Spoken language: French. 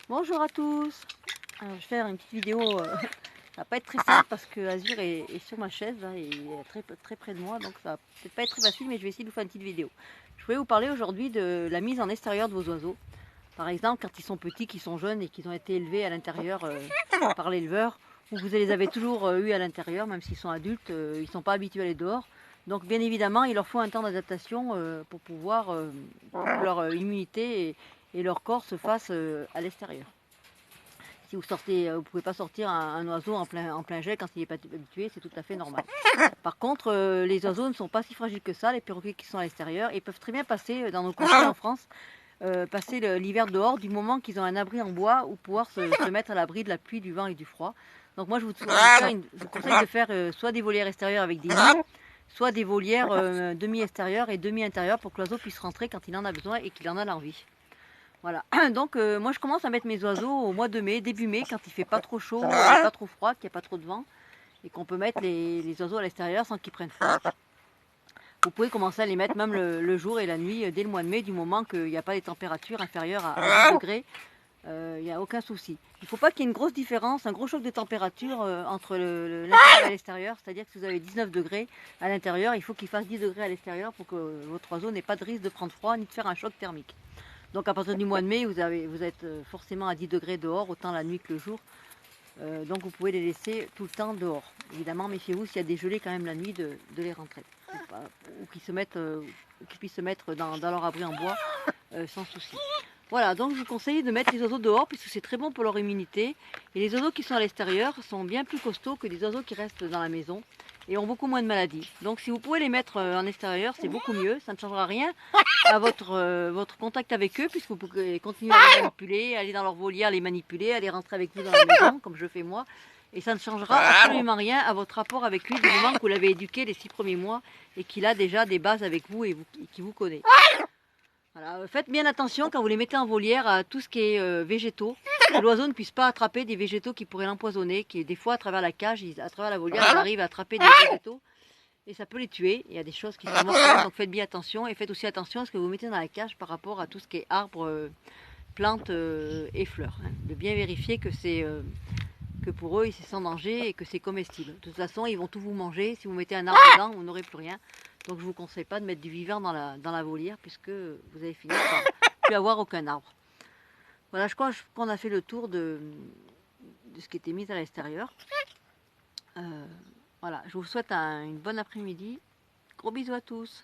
Bonjour à tous. Alors, je vais faire une petite vidéo. Ça va pas être très simple parce que Azur est sur ma chaise là, et il est très près de moi, donc ça va peut-être pas être très facile, mais je vais essayer de vous faire une petite vidéo. Je voulais vous parler aujourd'hui de la mise en extérieur de vos oiseaux. Par exemple, quand ils sont petits, qu'ils sont jeunes et qu'ils ont été élevés à l'intérieur par l'éleveur, ou vous les avez toujours eu à l'intérieur, même s'ils sont adultes, ils ne sont pas habitués à aller dehors. Donc bien évidemment, il leur faut un temps d'adaptation pour pouvoir que leur immunité et leur corps se fassent à l'extérieur. Si vous sortez, vous pouvez pas sortir un oiseau en plein jet quand il n'est pas habitué, c'est tout à fait normal. Par contre, les oiseaux ne sont pas si fragiles que ça, les perroquets qui sont à l'extérieur, ils peuvent très bien passer dans nos contrées en France, passer l'hiver dehors du moment qu'ils ont un abri en bois ou pouvoir se mettre à l'abri de la pluie, du vent et du froid. Donc moi je vous conseille de faire soit des volières extérieures avec des nids, soit des volières demi-extérieures et demi-intérieures pour que l'oiseau puisse rentrer quand il en a besoin et qu'il en a l'envie. Voilà, donc moi je commence à mettre mes oiseaux au mois de mai, début mai, quand il fait pas trop chaud, pas trop froid, qu'il n'y a pas trop de vent, et qu'on peut mettre les oiseaux à l'extérieur sans qu'ils prennent froid. Vous pouvez commencer à les mettre même le jour et la nuit dès le mois de mai, du moment qu'il n'y a pas des températures inférieures à 10 degrés, il n'y a aucun souci. Il ne faut pas qu'il y ait une grosse différence, un gros choc de température entre l'intérieur et l'extérieur, c'est-à-dire que si vous avez 19 degrés à l'intérieur, il faut qu'il fasse 10 degrés à l'extérieur pour que votre oiseau n'ait pas de risque de prendre froid ni de faire un choc thermique. Donc à partir du mois de mai, vous êtes forcément à 10 degrés dehors, autant la nuit que le jour. Donc vous pouvez les laisser tout le temps dehors. Évidemment, méfiez-vous s'il y a des gelées quand même la nuit de les rentrer. Ou qu'ils puissent se mettre dans leur abri en bois sans souci. Voilà, donc je vous conseille de mettre les oiseaux dehors puisque c'est très bon pour leur immunité. Et les oiseaux qui sont à l'extérieur sont bien plus costauds que les oiseaux qui restent dans la maison et ont beaucoup moins de maladies. Donc si vous pouvez les mettre en extérieur, c'est beaucoup mieux. Ça ne changera rien à votre contact avec eux puisque vous pouvez continuer à les manipuler, aller dans leur volière, les manipuler, aller rentrer avec vous dans la maison comme je fais moi. Et ça ne changera absolument rien à votre rapport avec lui du moment que vous l'avez éduqué les 6 premiers mois et qu'il a déjà des bases avec vous et qu'il vous connaît. Voilà, faites bien attention quand vous les mettez en volière à tout ce qui est végétaux, que l'oiseau ne puisse pas attraper des végétaux qui pourraient l'empoisonner, qui des fois à travers la cage, à travers la volière, il arrive à attraper des végétaux et ça peut les tuer. Il y a des choses qui sont mortelles, donc faites bien attention et faites aussi attention à ce que vous mettez dans la cage par rapport à tout ce qui est arbres, plantes et fleurs. Hein. De bien vérifier que pour eux, c'est sans danger et que c'est comestible. De toute façon, ils vont tout vous manger. Si vous mettez un arbre dedans, vous n'aurez plus rien. Donc je ne vous conseille pas de mettre du vivant dans la volière puisque vous allez finir par plus avoir aucun arbre. Voilà, je crois qu'on a fait le tour de ce qui était mis à l'extérieur. Voilà, je vous souhaite une bonne après-midi. Gros bisous à tous.